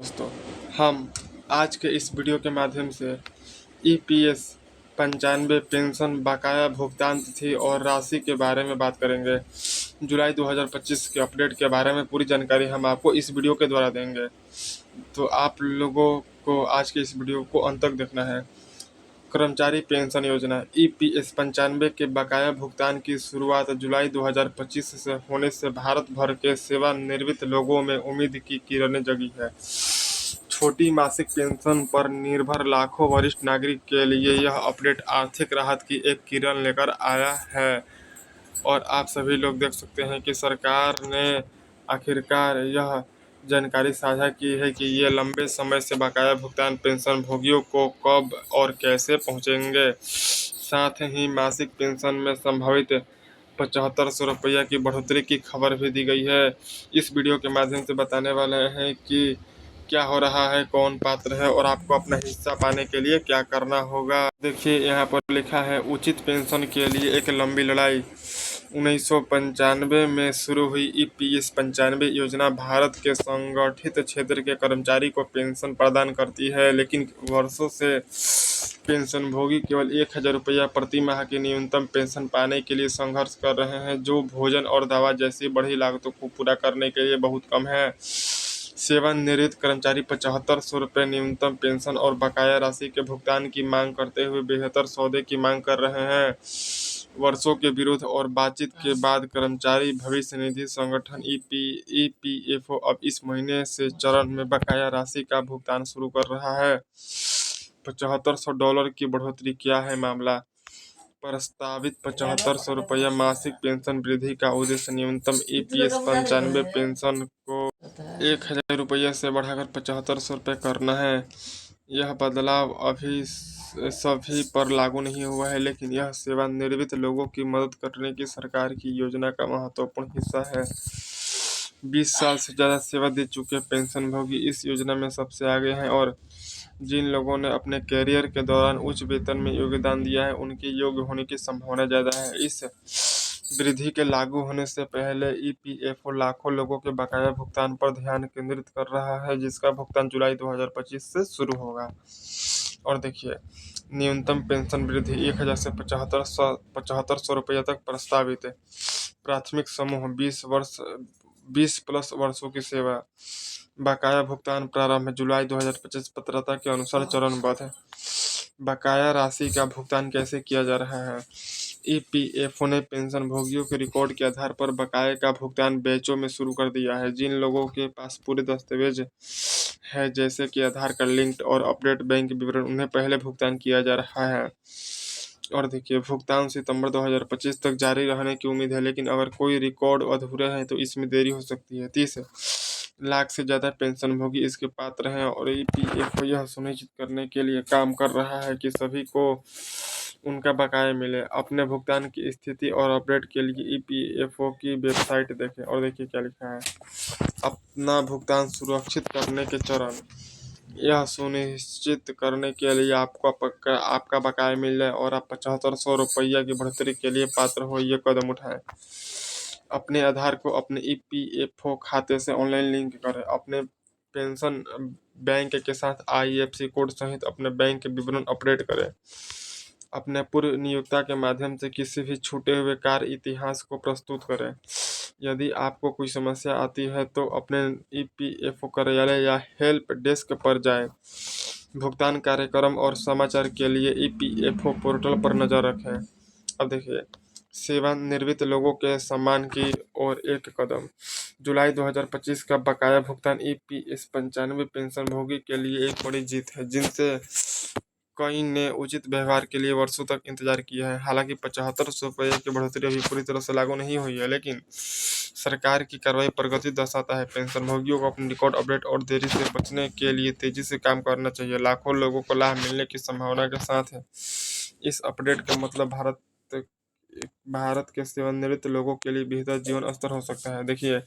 दोस्तों, हम आज के इस वीडियो के माध्यम से ईपीएस 95 पेंशन बकाया भुगतान तिथि और राशि के बारे में बात करेंगे। जुलाई 2025 के अपडेट के बारे में पूरी जानकारी हम आपको इस वीडियो के द्वारा देंगे, तो आप लोगों को आज के इस वीडियो को अंत तक देखना है। कर्मचारी पेंशन योजना ईपीएस 95 के बकाया भुगतान की शुरुआत जुलाई 2025 से होने से भारत भर के सेवानिवृत्त लोगों में उम्मीद की किरणें जगी है। छोटी मासिक पेंशन पर निर्भर लाखों वरिष्ठ नागरिक के लिए यह अपडेट आर्थिक राहत की एक किरण लेकर आया है और आप सभी लोग देख सकते हैं कि सरकार ने आखिरकार यह जानकारी साझा की है कि ये लंबे समय से बकाया भुगतान पेंशन भोगियों को कब और कैसे पहुंचेंगे। साथ ही मासिक पेंशन में संभावित 7500 रुपया की बढ़ोतरी की खबर भी दी गई है। इस वीडियो के माध्यम से बताने वाले हैं कि क्या हो रहा है, कौन पात्र है और आपको अपना हिस्सा पाने के लिए क्या करना होगा। देखिए, यहाँ पर लिखा है उचित पेंशन के लिए एक लंबी लड़ाई। 1995 में शुरू हुई ईपीएस 95 योजना भारत के संगठित क्षेत्र के कर्मचारी को पेंशन प्रदान करती है, लेकिन वर्षों से पेंशनभोगी केवल 1000 रुपया प्रति माह की न्यूनतम पेंशन पाने के लिए संघर्ष कर रहे हैं, जो भोजन और दवा जैसी बढ़ी लागतों को पूरा करने के लिए बहुत कम है। सेवानिवृत्त कर्मचारी 7500 रुपये न्यूनतम पेंशन और बकाया राशि के भुगतान की मांग करते हुए बेहतर सौदे की मांग कर रहे हैं। वर्षों के विरोध और बातचीत के बाद कर्मचारी भविष्य निधि संगठन ईपीएफओ अब इस महीने से चरण में बकाया राशि का भुगतान शुरू कर रहा है। $7500 की बढ़ोतरी क्या है मामला? प्रस्तावित 7500 रुपया मासिक पेंशन वृद्धि का उद्देश्य न्यूनतम ईपीएस 95 पेंशन को 1000 रुपये से बढ़ाकर 7500 रुपये करना है। यह बदलाव अभी सभी पर लागू नहीं हुआ है, लेकिन यह सेवानिवृत्त लोगों की मदद करने की सरकार की योजना का महत्वपूर्ण हिस्सा है। 20 साल से ज़्यादा सेवा दे चुके पेंशनभोगी इस योजना में सबसे आगे हैं और जिन लोगों ने अपने कैरियर के दौरान उच्च वेतन में योगदान दिया है, उनके योग्य होने की संभावना ज़्यादा है। इस वृद्धि के लागू होने से पहले ईपीएफओ लाखों लोगों के बकाया भुगतान पर ध्यान केंद्रित कर रहा है, जिसका भुगतान जुलाई 2025 से शुरू होगा। और देखिए, न्यूनतम पेंशन वृद्धि 1000 से 7500 रुपये तक प्रस्तावित है। प्राथमिक समूह 20 प्लस वर्षों की सेवा। बकाया भुगतान प्रारंभ जुलाई 2025 पात्रता के अनुसार चरणबद्ध है। बकाया राशि का भुगतान कैसे किया जा रहा है? ईपीएफओ ने पेंशन भोगियों के रिकॉर्ड के आधार पर बकाये का भुगतान बैचों में शुरू कर दिया है। जिन लोगों के पास पूरे दस्तावेज है, जैसे कि आधार कार्ड लिंक्ड और अपडेट बैंक विवरण, उन्हें पहले भुगतान किया जा रहा है। और देखिए, भुगतान सितंबर 2025 तक जारी रहने की उम्मीद है, लेकिन अगर कोई रिकॉर्ड अधूरे हैं तो इसमें देरी हो सकती है। 30 लाख से ज़्यादा पेंशनभोगी इसके पात्र हैं और ईपीएफओ यह सुनिश्चित करने के लिए काम कर रहा है कि सभी को उनका बकाया मिले। अपने भुगतान की स्थिति और अपडेट के लिए ईपीएफओ की वेबसाइट देखें। और देखिए क्या लिखा है, अपना भुगतान सुरक्षित करने के चरण। यह सुनिश्चित करने के लिए आपका बकाया मिल जाए और आप 7500 रुपया की बढ़ोतरी के लिए पात्र हो, ये कदम उठाएं। अपने आधार को अपने ईपीएफओ खाते से ऑनलाइन लिंक करें। अपने पेंशन बैंक के साथ आईएफएससी कोड सहित अपने बैंक के विवरण अपडेट करें। अपने पूर्व नियोक्ता के माध्यम से किसी भी छूटे हुए कार्य इतिहास को प्रस्तुत करें। यदि आपको कोई समस्या आती है तो अपने ईपीएफओ कार्यालय या हेल्प डेस्क पर जाएं। भुगतान कार्यक्रम और समाचार के लिए ईपीएफओ पोर्टल पर नज़र रखें। अब देखिए, सेवानिवृत्त लोगों के सम्मान की ओर एक कदम। जुलाई 2025 का बकाया भुगतान ईपीएस 95 पेंशनभोगी के लिए एक बड़ी जीत है, जिनसे कई ने उचित व्यवहार के लिए वर्षों तक इंतजार किया है। हालांकि 7500 रुपये की बढ़ोतरी अभी पूरी तरह से लागू नहीं हुई है, लेकिन सरकार की कार्रवाई प्रगति दर्शाता है। पेंशनभोगियों को अपने रिकॉर्ड अपडेट और देरी से बचने के लिए तेजी से काम करना चाहिए। लाखों लोगों को लाभ मिलने की संभावना के साथ है। इस अपडेट का मतलब भारत के सेवानिवृत्त लोगों के लिए बेहतर जीवन स्तर हो सकता है। देखिए,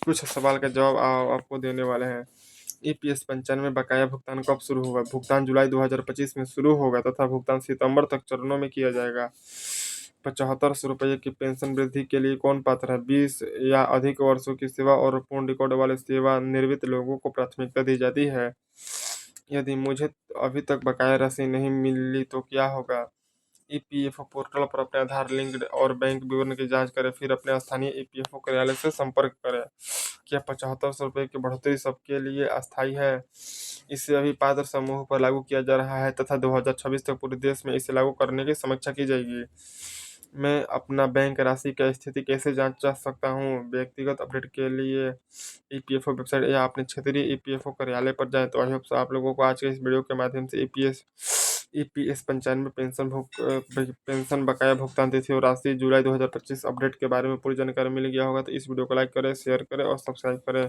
कुछ सवाल का जवाब आपको देने वाले हैं। ईपीएस 95 बकाया भुगतान कब शुरू होगा? भुगतान जुलाई 2025 में शुरू होगा तथा भुगतान सितंबर तक चरणों में किया जाएगा। ₹7500 की पेंशन वृद्धि के लिए कौन पात्र है? 20 या अधिक वर्षों की सेवा और पूर्ण रिकॉर्ड वाले सेवानिवृत्त लोगों को प्राथमिकता दी जाती है। यदि मुझे अभी तक बकाया राशि नहीं मिली तो क्या होगा? ईपीएफओ पोर्टल पर अपने आधार लिंक्ड और बैंक विवरण की जांच करें, फिर अपने स्थानीय ईपीएफओ कार्यालय से संपर्क करें। क्या ₹7500 की बढ़ोतरी सबके लिए अस्थायी है? इसे अभी पात्र समूह पर लागू किया जा रहा है तथा 2026 तक पूरे देश में इसे लागू करने की समीक्षा की जाएगी। मैं अपना बैंक राशि की स्थिति कैसे जांच सकता हूँ? व्यक्तिगत अपडेट के लिए ईपीएफओ वेबसाइट या अपने क्षेत्रीय ईपीएफओ कार्यालय पर जाएं। तो आई होप आप लोगों को आज के इस वीडियो के माध्यम से ईपीएस 95 पेंशन बकाया भुगतान तिथि और राशि जुलाई 2025 अपडेट के बारे में पूरी जानकारी मिल गया होगा। तो इस वीडियो को लाइक करें, शेयर करें और सब्सक्राइब करें।